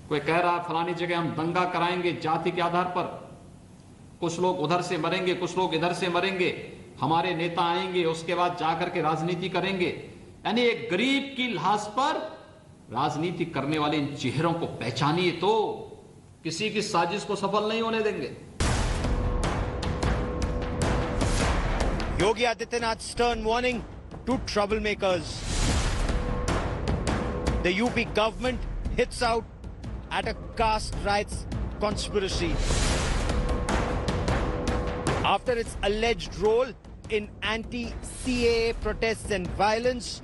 कोई कह रहा है फलानी जगह हम दंगा कराएंगे जाति के आधार पर, कुछ लोग उधर से मरेंगे, कुछ लोग इधर से मरेंगे, हमारे नेता आएंगे उसके बाद जाकर के राजनीति करेंगे। यानी एक गरीब की लाश पर राजनीति करने वाले इन चेहरों को पहचानिए तो किसी की साजिश को सफल नहीं होने देंगे। Yogi Adityanath's stern warning to troublemakers. The UP government hits out at a caste rights conspiracy after its alleged role in anti-CAA protests and violence.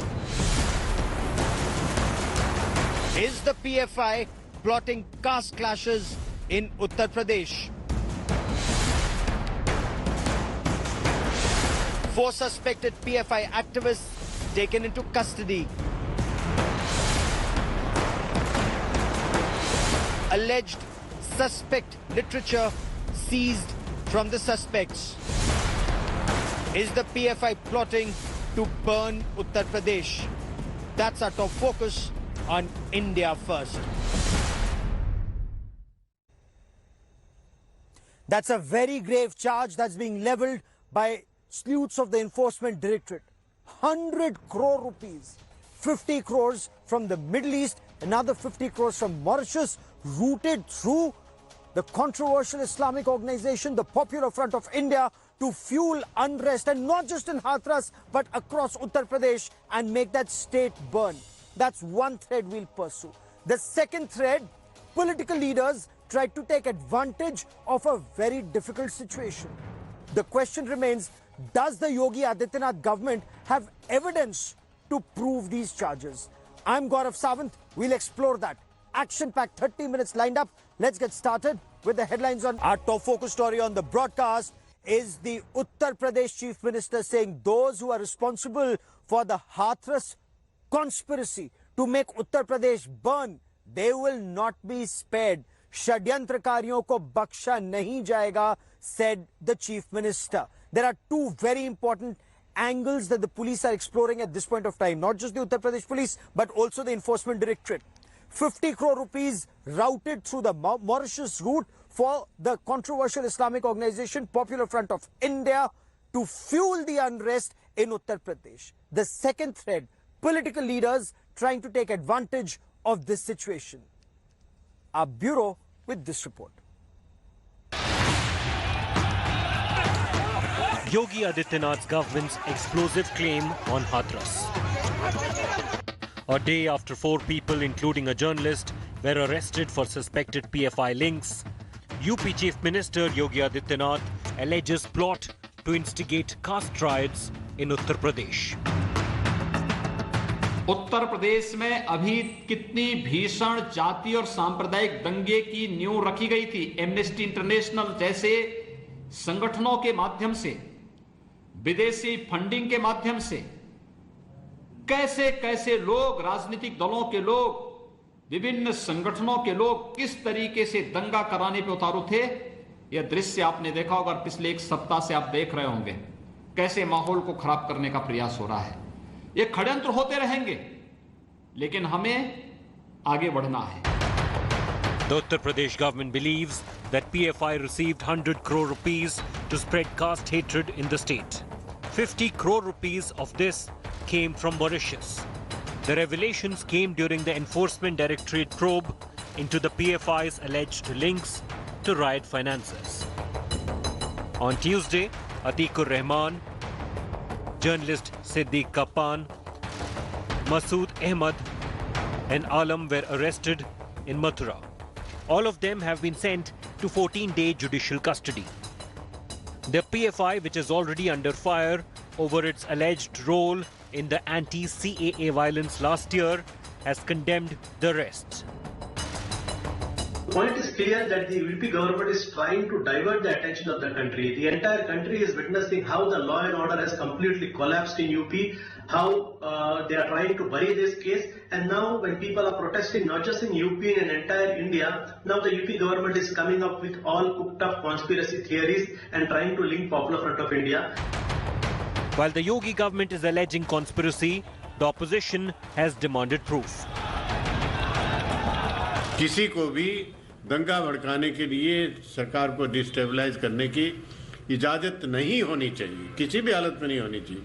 Is the PFI plotting caste clashes in Uttar Pradesh? 4 suspected PFI activists taken into custody. Alleged suspect literature seized from the suspects. Is the PFI plotting to burn Uttar Pradesh? That's our top focus on India First. That's a very grave charge that's being leveled by sleuths of the Enforcement Directorate. 100 crore rupees, 50 crores from the Middle East, another 50 crores from Mauritius, routed through the controversial Islamic organization, the Popular Front of India, to fuel unrest, and not just in Hathras, but across Uttar Pradesh, and make that state burn. That's one thread we'll pursue. The second thread, political leaders tried to take advantage of a very difficult situation. The question remains, does the Yogi Adityanath government have evidence to prove these charges? I'm Gaurav Sawant. We'll explore that. Action-packed 30 minutes lined up. Let's get started with the headlines on our top focus story on the broadcast. Is the Uttar Pradesh Chief Minister saying those who are responsible for the Hathras conspiracy to make Uttar Pradesh burn, they will not be spared. Shadyantrakariyon ko baksha nahi jayega, said the Chief Minister. There are two very important angles that the police are exploring at this point of time. Not just the Uttar Pradesh police, but also the Enforcement Directorate. 50 crore rupees routed through the Mauritius route for the controversial Islamic organization Popular Front of India to fuel the unrest in Uttar Pradesh. The second thread, political leaders trying to take advantage of this situation. Our bureau with this report. Yogi Adityanath's government's explosive claim on Hathras. A day after 4 people, including a journalist, were arrested for suspected PFI links, UP Chief Minister Yogi Adityanath alleges plot to instigate caste riots in Uttar Pradesh. Uttar Pradesh में अभी कितनी भीषण जाति और सांप्रदायिक दंगे की नींव रखी गई थी। एमनेस्टी इंटरनेशनल जैसे संगठनों के माध्यम से, विदेशी फंडिंग के माध्यम से कैसे कैसे लोग, राजनीतिक दलों के लोग, विभिन्न संगठनों के लोग किस तरीके से दंगा कराने पे उतारू थे। यह दृश्य आपने देखा होगा, पिछले 1 सप्ताह से आप देख रहे होंगे कैसे माहौल को खराब करने का प्रयास हो रहा है। ये षड्यंत्र होते रहेंगे, लेकिन हमें आगे बढ़ना है। The Uttar Pradesh government believes that PFI received 100 crore rupees to spread caste hatred in the state. 50 crore rupees of this came from Mauritius. The revelations came during the Enforcement Directorate probe into the PFI's alleged links to riot finances. On Tuesday, Atikur Rahman, journalist Siddiq Kappan, Masood Ahmad and Alam were arrested in Mathura. All of them have been sent to 14-day judicial custody. The PFI, which is already under fire over its alleged role in the anti-CAA violence last year, has condemned the arrests. The point is clear that the UP government is trying to divert the attention of the country. The entire country is witnessing how the law and order has completely collapsed in UP, how they are trying to bury this case, and now when people are protesting not just in UP and entire India, now the UP government is coming up with all cooked up conspiracy theories and trying to link Popular Front of India. While the Yogi government is alleging conspiracy, the opposition has demanded proof. किसी को भी दंगा भड़काने के लिए सरकार को destabilise करने की इजाजत नहीं होनी चाहिए, किसी भी हालत में नहीं होनी चाहिए।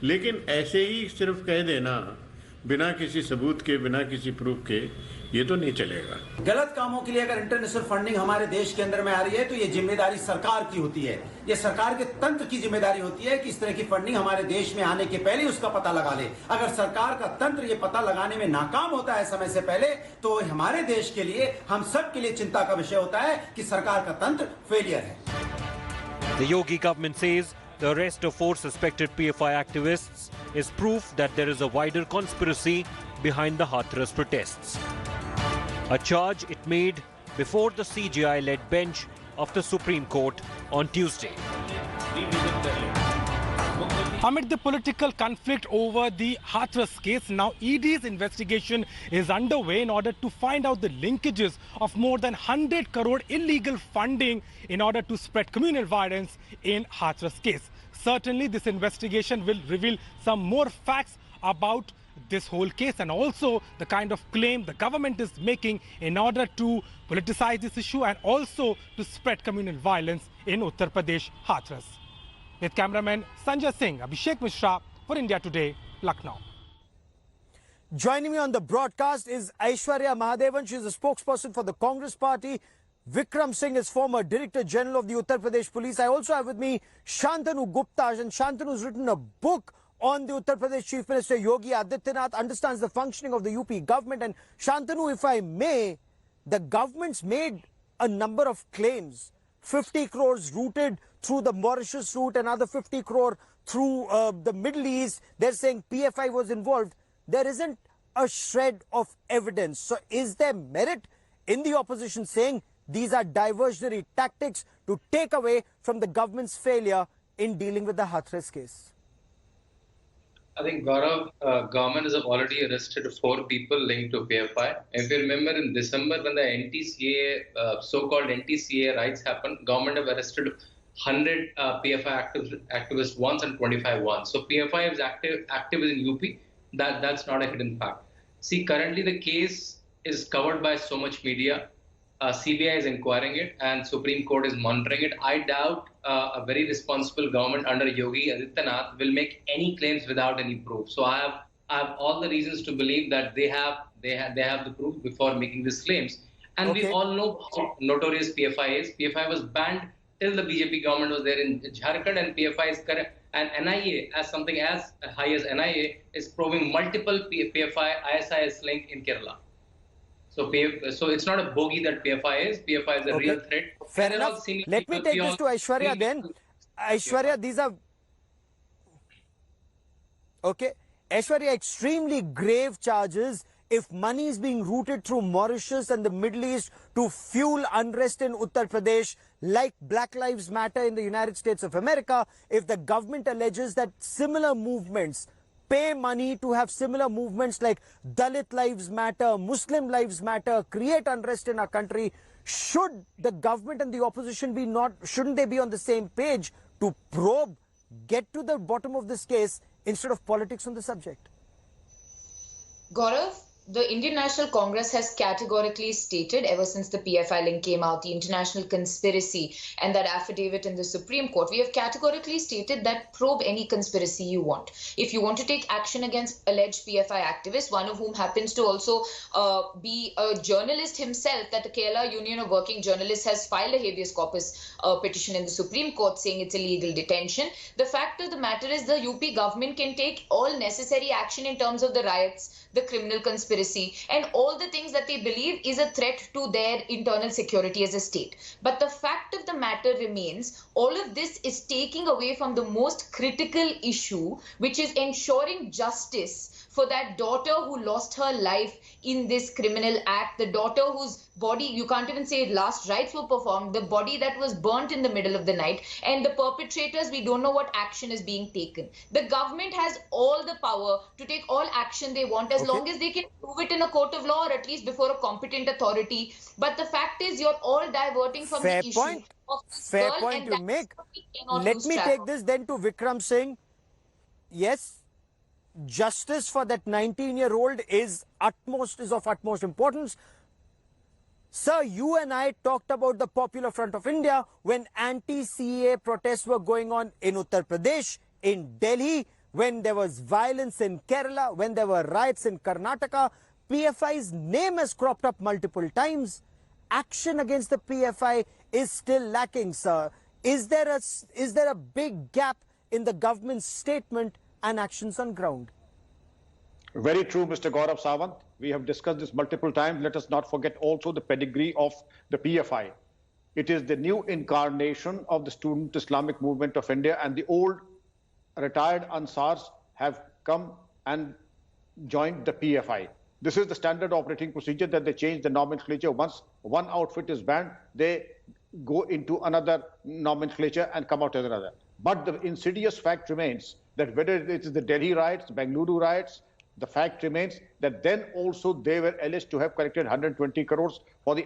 लेकिन ऐसे ही सिर्फ कह देना बिना किसी सबूत के, बिना किसी प्रूफ के, ये तो नहीं चलेगा। गलत कामों के लिए अगर इंटरनेशनल फंडिंग हमारे देश के अंदर में आ रही है तो ये जिम्मेदारी सरकार की होती है, ये सरकार के तंत्र की जिम्मेदारी होती है कि इस तरह की फंडिंग हमारे देश में आने के पहले उसका पता लगा ले। अगर सरकार का तंत्र ये पता लगाने में नाकाम होता है समय से पहले, तो हमारे देश के लिए, हम सब के लिए चिंता का विषय होता है कि सरकार का तंत्र फेलियर है। The Yogi government says the arrest of 4 suspected PFI activists is proof that there is a wider conspiracy behind the Hathras protests. A charge it made before the CJI-led bench of the Supreme Court on Tuesday. Amid the political conflict over the Hathras case, now ED's investigation is underway in order to find out the linkages of more than 100 crore illegal funding in order to spread communal violence in Hathras case. Certainly, this investigation will reveal some more facts about this whole case and also the kind of claim the government is making in order to politicize this issue and also to spread communal violence in Uttar Pradesh Hathras. With cameraman Sanjay Singh, Abhishek Mishra for India Today, Lucknow. Joining me on the broadcast is Aishwarya Mahadevan. She is a spokesperson for the Congress Party. Vikram Singh is former Director General of the Uttar Pradesh Police. I also have with me Shantanu Gupta, and Shantanu has written a book on the Uttar Pradesh Chief Minister Yogi Adityanath, understands the functioning of the UP government. And Shantanu, if I may, the government's made a number of claims. 50 crores routed through the Mauritius route, another 50 crore through the Middle East. They're saying PFI was involved. There isn't a shred of evidence. So is there merit in the opposition saying these are diversionary tactics to take away from the government's failure in dealing with the Hathras case? I think, Gaurav, government has already arrested 4 people linked to PFI. If you remember, in December, when the NTCA, so-called NTCA riots happened, government have arrested 100 PFI activists once and 25 once. So PFI is active in UP. That's not a hidden fact. See, currently the case is covered by so much media. CBI is inquiring it and Supreme Court is monitoring it. I doubt a very responsible government under Yogi Adityanath will make any claims without any proof. So I have all the reasons to believe that they have the proof before making these claims. And we all know how notorious PFI is. PFI was banned till the BJP government was there in Jharkhand, and PFI is correct. And NIA, as something as high as NIA, is probing multiple PFI ISIS link in Kerala. So it's not a bogey that PFI is. PFI is a real threat. Fair enough. Let me take this to Aishwarya then. Aishwarya, these are... Okay. Aishwarya, extremely grave charges. If money is being routed through Mauritius and the Middle East to fuel unrest in Uttar Pradesh, like Black Lives Matter in the United States of America, if the government alleges that similar movements pay money to have similar movements like Dalit Lives Matter, Muslim Lives Matter, create unrest in our country, should the government and the opposition shouldn't they be on the same page to probe, get to the bottom of this case instead of politics on the subject? Gaurav, the Indian National Congress has categorically stated ever since the PFI link came out, the international conspiracy and that affidavit in the Supreme Court, we have categorically stated that probe any conspiracy you want. If you want to take action against alleged PFI activists, one of whom happens to also be a journalist himself, that the Kerala Union of Working Journalists has filed a habeas corpus petition in the Supreme Court saying it's illegal detention. The fact of the matter is the UP government can take all necessary action in terms of the riots, the criminal conspiracy, and all the things that they believe is a threat to their internal security as a state. But the fact of the matter remains, all of this is taking away from the most critical issue, which is ensuring justice for that daughter who lost her life in this criminal act, the daughter whose body, you can't even say last rites were performed, the body that was burnt in the middle of the night, and the perpetrators, we don't know what action is being taken. The government has all the power to take all action they want as long as they can prove it in a court of law or at least before a competent authority. But the fact is you're all diverting from the issue of this Fair girl, point and to make. cannot Let lose me track take of. this then to Vikram Singh. Yes, justice for that 19-year-old is of utmost importance. Sir, you and I talked about the Popular Front of India when anti-CAA protests were going on in Uttar Pradesh, in Delhi, when there was violence in Kerala, when there were riots in Karnataka. PFI's name has cropped up multiple times. Action against the PFI is still lacking, sir. Is there a big gap in the government's statement and actions on ground? Very true, Mr. Gaurav Sawant. We have discussed this multiple times. Let us not forget also the pedigree of the PFI. It is the new incarnation of the student Islamic movement of India, and the old retired Ansars have come and joined the PFI. This is the standard operating procedure, that they change the nomenclature. Once one outfit is banned, they go into another nomenclature and come out as another. But the insidious fact remains that whether it is the Delhi riots, Bengaluru riots, the fact remains that then also they were alleged to have collected 120 crores for the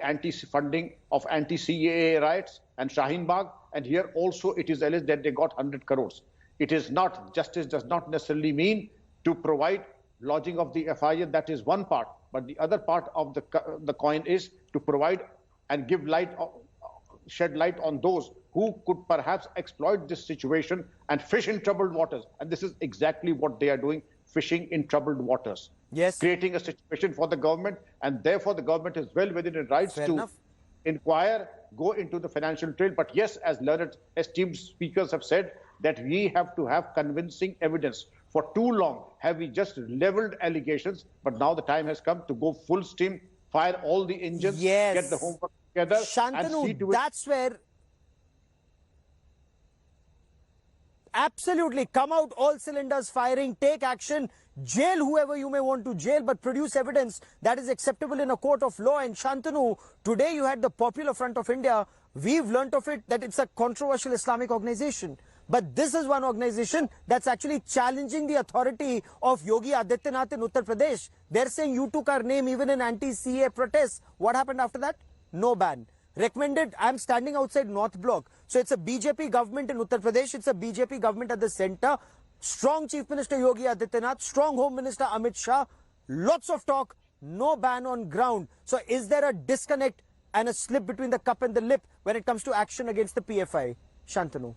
funding of anti-CAA riots and Shaheen Bagh, and here also it is alleged that they got 100 crores. It is not, justice does not necessarily mean to provide lodging of the FIR. That is one part, but the other part of the coin is to provide and give light, shed light on those who could perhaps exploit this situation and fish in troubled waters. And this is exactly what they are doing, fishing in troubled waters. Yes. Creating a situation for the government, and therefore the government is well within its rights to inquire, go into the financial trail. But yes, as learned, esteemed speakers have said, that we have to have convincing evidence. For too long have we just leveled allegations, but now the time has come to go full steam, fire all the engines, get the homework together. Shantanu, and see to it. that's where absolutely come out all cylinders firing, take action, jail whoever you may want to jail, but produce evidence that is acceptable in a court of law. And Shantanu, today you had the Popular Front of India. We've learnt of it that it's a controversial Islamic organization. But this is one organization that's actually challenging the authority of Yogi Adityanath in Uttar Pradesh. They're saying you took our name even in anti-CAA protests. What happened after that? No ban. Recommended, I'm standing outside North Block. So it's a BJP government in Uttar Pradesh. It's a BJP government at the center. Strong Chief Minister Yogi Adityanath, strong Home Minister Amit Shah. Lots of talk, no ban on ground. So is there a disconnect and a slip between the cup and the lip when it comes to action against the PFI? Shantanu.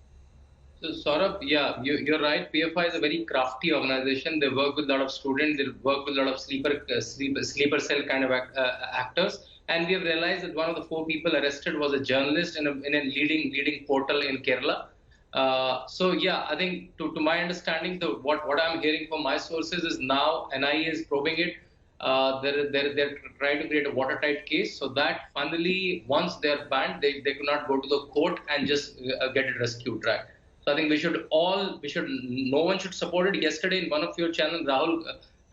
So Saurabh, yeah, you're right. PFI is a very crafty organization. They work with a lot of students. They work with a lot of sleeper cell kind of actors. And we have realized that one of the 4 people arrested was a journalist in a leading portal in Kerala. So yeah, I think to my understanding, what I'm hearing from my sources is now NIA is probing it. They're trying to create a watertight case so that finally, once they're banned, they could not go to the court and just get it rescued, right? So I think no one should support it. Yesterday in one of your channels,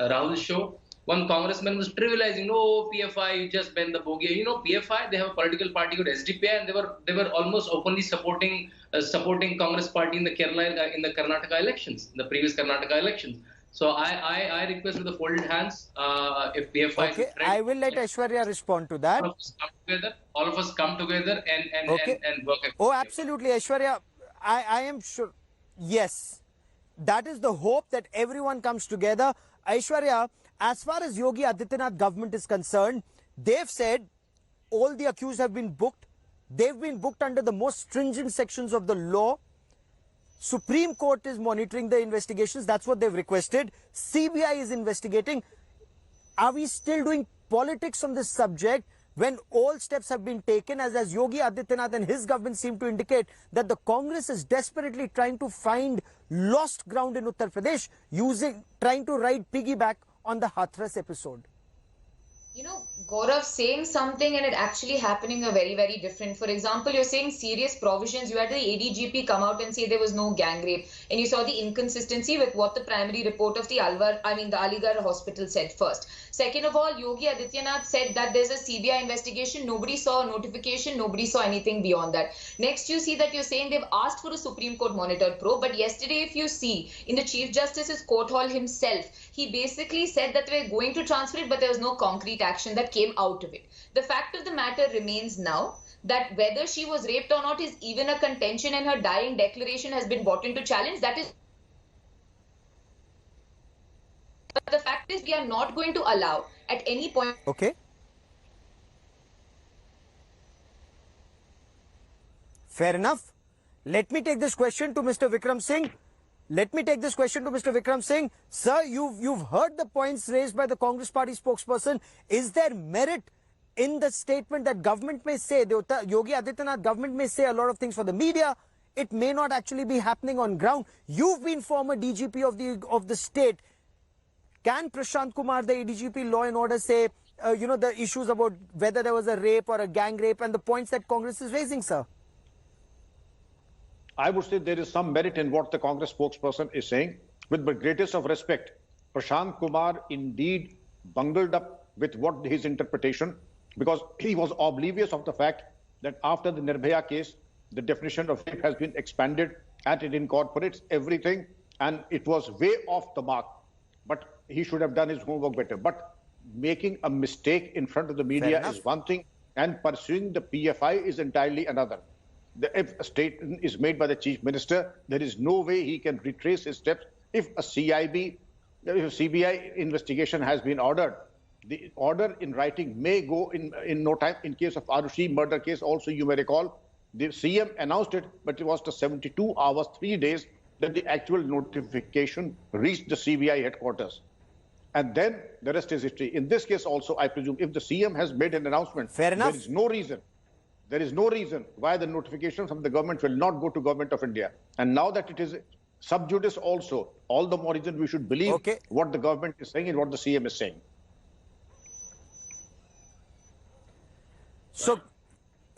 Rahul's show, one congressman was trivializing, no, PFI, you just bend the bogey. You know, PFI, they have a political party called SDPI, and they were almost openly supporting Congress party in the Karnataka elections, the previous Karnataka elections. So I request with the folded hands, if PFI... Okay, I will let Aishwarya respond to that. All of us come together and work. Oh, absolutely, Aishwarya. I am sure, yes, that is the hope, that everyone comes together. Aishwarya, as far as Yogi Adityanath government is concerned, they've said all the accused have been booked. They've been booked under the most stringent sections of the law. Supreme Court is monitoring the investigations. That's what they've requested. CBI is investigating. Are we still doing politics on this subject when all steps have been taken, as Yogi Adityanath and his government seem to indicate that the Congress is desperately trying to find lost ground in Uttar Pradesh, trying to ride piggyback on the Hathras episode? You know, Gaurav, saying something and it actually happening are very, very different. For example, you're saying serious provisions. You had the ADGP come out and say there was no gang rape. And you saw the inconsistency with what the primary report of the Aligarh hospital said first. Second of all, Yogi Adityanath said that there's a CBI investigation. Nobody saw a notification. Nobody saw anything beyond that. Next, you see that you're saying they've asked for a Supreme Court monitored probe. But yesterday, if you see, in the Chief Justice's court hall himself, he basically said that we're going to transfer it, but there was no concrete action that came out of it. The fact of the matter remains now that whether she was raped or not is even a contention, and her dying declaration has been brought into challenge. That is, but the fact is we are not going to allow at any point. Okay. Fair enough. Let me take this question to Mr. Vikram Singh. Sir, you've heard the points raised by the Congress party spokesperson. Is there merit in the statement that government may say, Yogi Adityanath government may say a lot of things for the media? It may not actually be happening on ground. You've been former DGP of the state. Can Prashant Kumar, the ADGP Law and Order, say, the issues about whether there was a rape or a gang rape and the points that Congress is raising, sir? I would say there is some merit in what the Congress spokesperson is saying. With the greatest of respect, Prashant Kumar indeed bungled up with his interpretation, because he was oblivious of the fact that after the Nirbhaya case, the definition of rape has been expanded and it incorporates everything, and it was way off the mark. But he should have done his homework better. But making a mistake in front of the media is one thing, and pursuing the PFI is entirely another. If a statement is made by the Chief Minister, there is no way he can retrace his steps. If a CBI investigation has been ordered, the order in writing may go in no time. In case of Arushi murder case also, you may recall, the CM announced it, but it was the 72 hours, 3 days, that the actual notification reached the CBI headquarters. And then the rest is history. In this case also, I presume, if the CM has made an announcement, fair enough, there is no reason why the notification from the government will not go to Government of India. And now that it is sub judice also, all the more reason we should believe what the government is saying and what the CM is saying. So,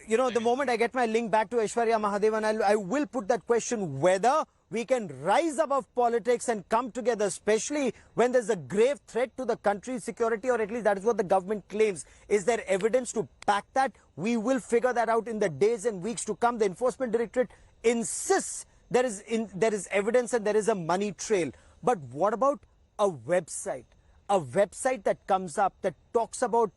the moment I get my link back to Aishwarya Mahadevan, I will put that question whether we can rise above politics and come together, especially when there's a grave threat to the country's security, or at least that is what the government claims. Is there evidence to back that? We will figure that out in the days and weeks to come. The Enforcement Directorate insists there is evidence and there is a money trail. But what about a website? A website that comes up that talks about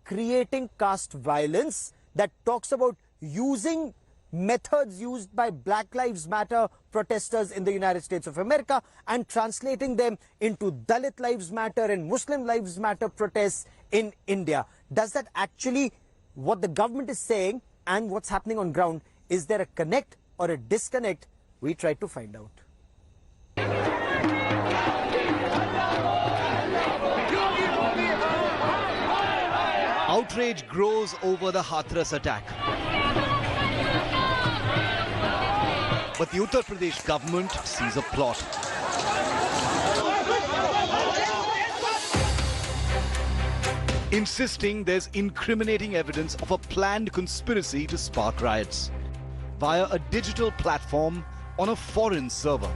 creating caste violence, that talks about using methods used by Black Lives Matter protesters in the United States of America and translating them into Dalit Lives Matter and Muslim Lives Matter protests in India. Does that actually, what the government is saying and what's happening on ground, is there a connect or a disconnect? We try to find out. Outrage grows over the Hathras attack. But the Uttar Pradesh government sees a plot. Insisting there's incriminating evidence of a planned conspiracy to spark riots via a digital platform on a foreign server.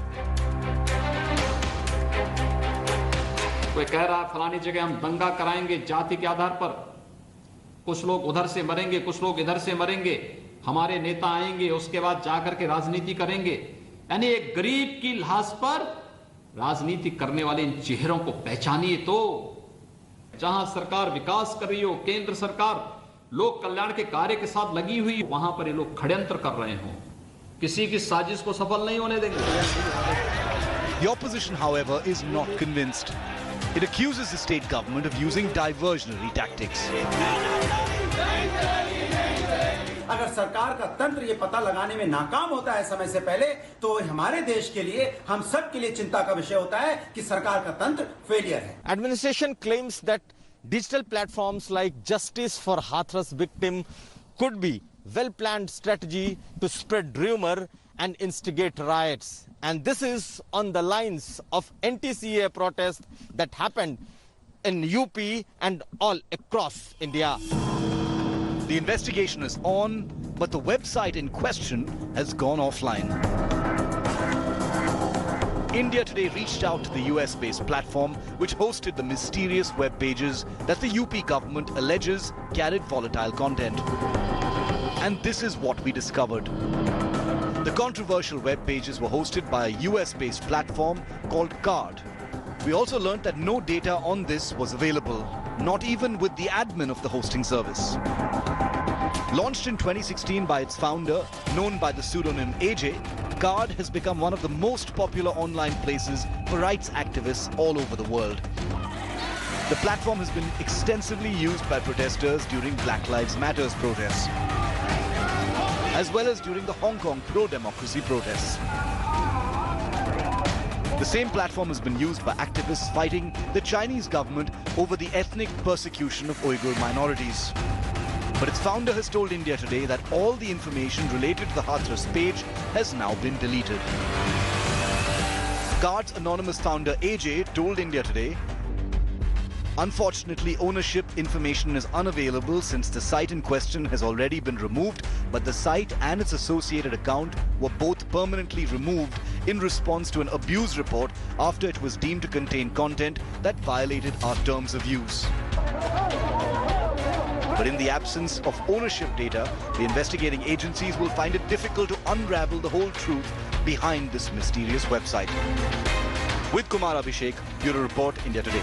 कोई कह रहा है फलानी जगह हम दंगा कराएंगे जाति के आधार पर, कुछ लोग उधर से मरेंगे, कुछ लोग इधर से मरेंगे, हमारे नेता आएंगे, उसके बाद जाकर के राजनीति करेंगे। यानी एक गरीब की लाश पर राजनीति करने वाले इन चेहरों को पहचानिए। तो जहां सरकार विकास कर रही हो, केंद्र सरकार लोक कल्याण के कार्य के साथ लगी हुई, वहां पर ये लोग षड्यंत्र कर रहे हो, किसी की साजिश को सफल नहीं होने देंगे। The opposition, however, is not convinced. It accuses the state government of using diversionary tactics. अगर सरकार का तंत्र ये पता लगाने में नाकाम होता है समय से पहले, तो हमारे देश के लिए, हम सब के लिए चिंता का विषय होता है कि सरकार का तंत्र फेलियर है। Administration claims that digital platforms like Justice for Hathras Victim could be well-planned strategy to spread rumor and instigate riots. And this is on the lines of anti-CAA protests that happened in UP and all across India. The investigation is on, but the website in question has gone offline. India Today reached out to the US-based platform which hosted the mysterious web pages that the UP government alleges carried volatile content. And this is what we discovered. The controversial web pages were hosted by a US-based platform called Guard. We also learned that no data on this was available, not even with the admin of the hosting service. Launched in 2016 by its founder, known by the pseudonym AJ, Guard has become one of the most popular online places for rights activists all over the world. The platform has been extensively used by protesters during Black Lives Matter protests. as well as during the Hong Kong pro-democracy protests. The same platform has been used by activists fighting the Chinese government over the ethnic persecution of Uyghur minorities. But its founder has told India Today that all the information related to the Hathras page has now been deleted. Cards Anonymous founder AJ told India Today, unfortunately, ownership information is unavailable since the site in question has already been removed, but the site and its associated account were both permanently removed in response to an abuse report after it was deemed to contain content that violated our terms of use. But in the absence of ownership data, the investigating agencies will find it difficult to unravel the whole truth behind this mysterious website. With Kumar Abhishek, Bureau Report, India Today.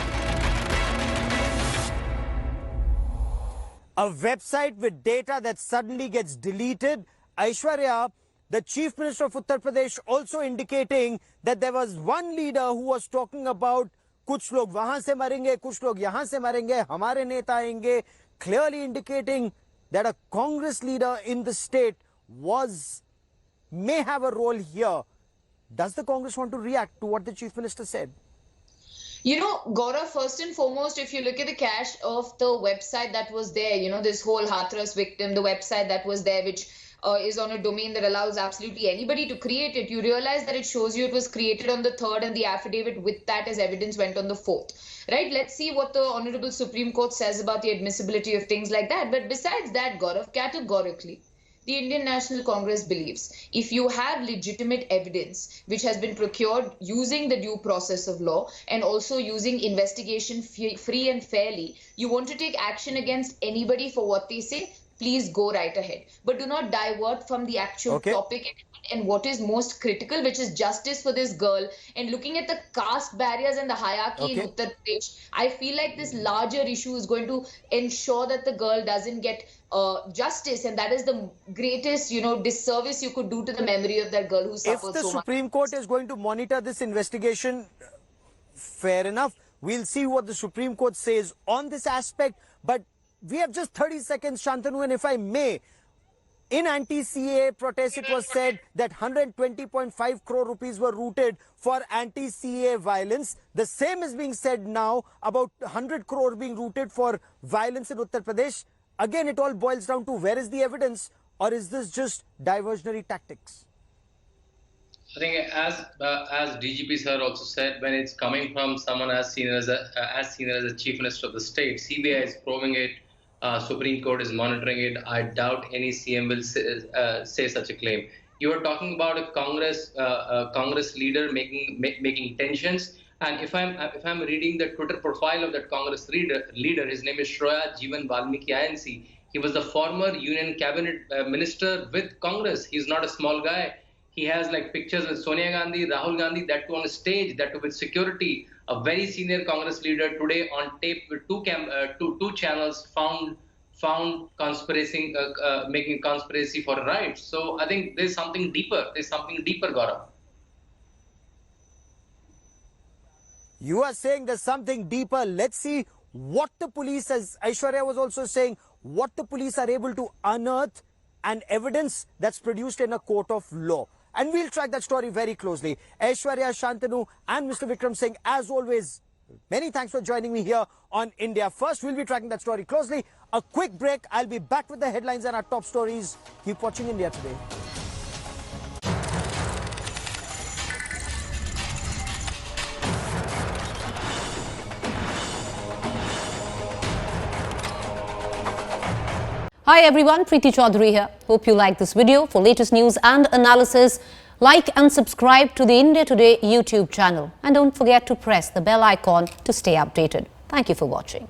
A website with data that suddenly gets deleted. Aishwarya, the Chief Minister of Uttar Pradesh, also indicating that there was one leader who was talking about कुछ लोग वहां से मरेंगे, कुछ लोग यहां से मरेंगे, हमारे नेता आएंगे, clearly indicating that a Congress leader in the state may have a role here. Does the Congress want to react to what the Chief Minister said? You know, Gaurav, first and foremost, if you look at the cache of the website that was there, you know, this whole Hathras victim, the website that was there, which is on a domain that allows absolutely anybody to create it, you realize that it shows you it was created on the 3rd and the affidavit with that as evidence went on the 4th. Right? Let's see what the Honorable Supreme Court says about the admissibility of things like that. But besides that, Gaurav, categorically, the Indian National Congress believes if you have legitimate evidence which has been procured using the due process of law and also using investigation free and fairly, you want to take action against anybody for what they say, please go right ahead. But do not divert from the actual topic and what is most critical, which is justice for this girl. And looking at the caste barriers and the hierarchy in Uttar Pradesh, I feel like this larger issue is going to ensure that the girl doesn't get justice. And that is the greatest, you know, disservice you could do to the memory of that girl who suffered so much. If the Supreme Court is going to monitor this investigation, fair enough. We'll see what the Supreme Court says on this aspect. But we have just 30 seconds, Shantanu, and if I may, in anti-CAA protests, it was said that 120.5 crore rupees were routed for anti-CAA violence. The same is being said now about 100 crore being routed for violence in Uttar Pradesh. Again, it all boils down to where is the evidence, or is this just diversionary tactics? I think as DGP sir also said, when it's coming from someone as senior as a Chief Minister of the state, CBI is probing it. Supreme Court is monitoring it. I doubt any CM will say such a claim. You are talking about a Congress leader making tensions. And if I'm reading the Twitter profile of that Congress leader, his name is Shroya Jeevan Valmiki INC. He was the former Union Cabinet Minister with Congress. He's not a small guy. He has like pictures with Sonia Gandhi, Rahul Gandhi, that too on a stage, that too with security. A very senior Congress leader today on tape with two channels found conspiracy, making conspiracy for rights. So I think there's something deeper. Gaurav. You are saying there's something deeper. Let's see what the police, as Aishwarya was also saying, what the police are able to unearth and evidence that's produced in a court of law. And we'll track that story very closely. Aishwarya, Shantanu and Mr. Vikram Singh, as always, many thanks for joining me here on India First. We'll be tracking that story closely. A quick break. I'll be back with the headlines and our top stories. Keep watching India Today. Hi everyone, Preeti Chaudhary here. Hope you like this video. For latest news and analysis, like and subscribe to the India Today YouTube channel. And don't forget to press the bell icon to stay updated. Thank you for watching.